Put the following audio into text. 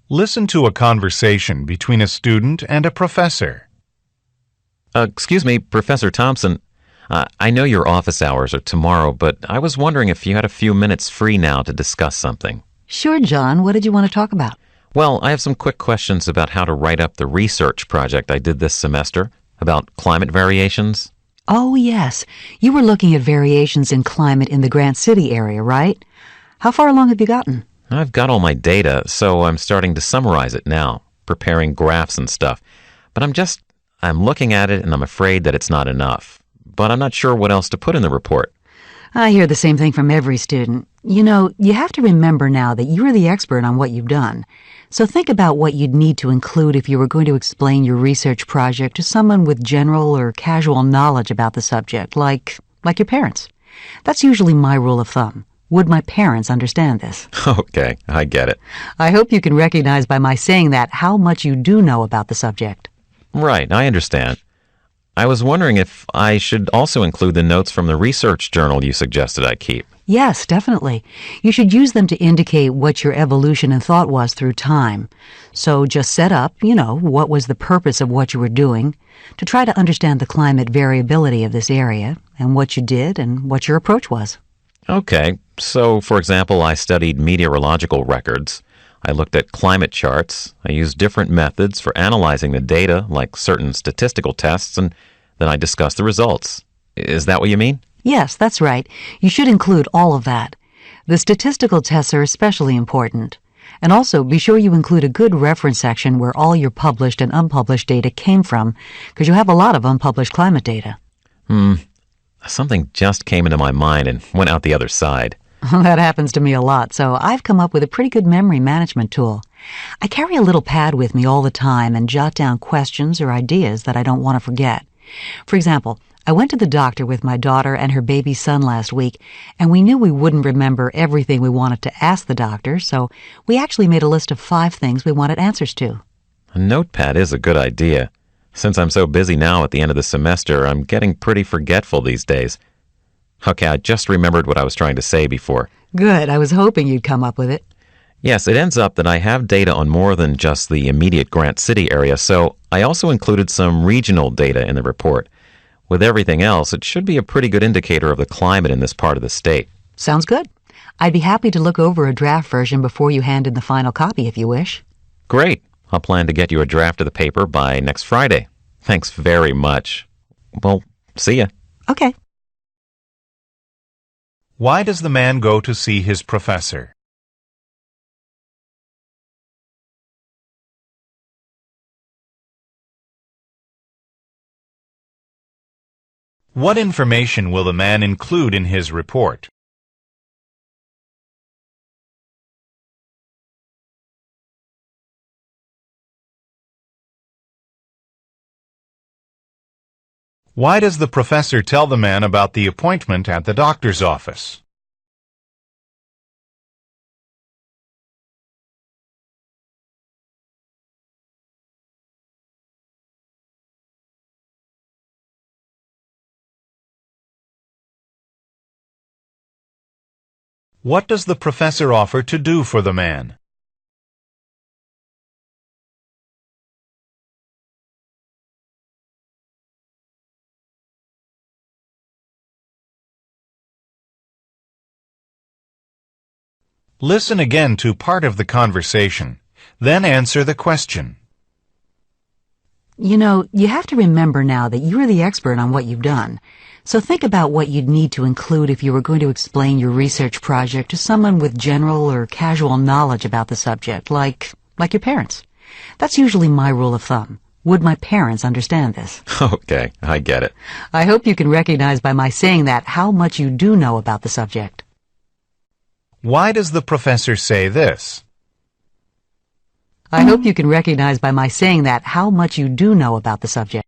Listen to a conversation between a student and a professor. Excuse me, Professor Thompson. I know your office hours are tomorrow, but I was wondering if you had a few minutes free now to discuss something. Sure, John. What did you want to talk about? Well, I have some quick questions about how to write up the research project I did this semester about climate variations. Oh, yes. You were looking at variations in climate in the Grant City area, right? How far along have you gotten? I've got all my data, so I'm starting to summarize it now, preparing graphs and stuff. But I'm looking at it and I'm afraid that it's not enough. But I'm not sure what else to put in the report. I hear the same thing from every student. You know, you have to remember now that you're the expert on what you've done. So think about what you'd need to include if you were going to explain your research project to someone with general or casual knowledge about the subject, like your parents. That's usually my rule of thumb. Would my parents understand this? Okay, I get it. I hope you can recognize by my saying that how much you do know about the subject. Right, I understand. I was wondering if I should also include the notes from the research journal you suggested I keep. Yes, definitely. You should use them to indicate what your evolution and thought was through time. So just set up, what was the purpose of what you were doing, to try to understand the climate variability of this area, and what you did and what your approach was. Okay, so for example, I studied meteorological records. I looked at climate charts. I used different methods for analyzing the data, like certain statistical tests, and then I discussed the results. Is that what you mean? Yes, that's right. You should include all of that. The statistical tests are especially important. And also, be sure you include a good reference section where all your published and unpublished data came from, because you have a lot of unpublished climate data. Something just came into my mind and went out the other side. That happens to me a lot, so I've come up with a pretty good memory management tool. I carry a little pad with me all the time and jot down questions or ideas that I don't want to forget. For example, I went to the doctor with my daughter and her baby son last week, and we knew we wouldn't remember everything we wanted to ask the doctor, so we actually made a list of 5 things we wanted answers to. A notepad is a good idea. Since I'm so busy now at the end of the semester, I'm getting pretty forgetful these days. Okay, I just remembered what I was trying to say before. Good. I was hoping you'd come up with it. Yes, it ends up that I have data on more than just the immediate Grant City area, so I also included some regional data in the report. With everything else, it should be a pretty good indicator of the climate in this part of the state. Sounds good. I'd be happy to look over a draft version before you hand in the final copy if you wish. Great. I'll plan to get you a draft of the paper by next Friday. Thanks very much. Well, see ya. Okay. Why does the man go to see his professor? What information will the man include in his report? Why does the professor tell the man about the appointment at the doctor's office? What does the professor offer to do for the man? Listen again to part of the conversation, then answer the question. You know, you have to remember now that you're the expert on what you've done. So think about what you'd need to include if you were going to explain your research project to someone with general or casual knowledge about the subject, like your parents. That's usually my rule of thumb. Would my parents understand this? Okay, I get it. I hope you can recognize by my saying that how much you do know about the subject. Why does the professor say this? I hope you can recognize by my saying that how much you do know about the subject.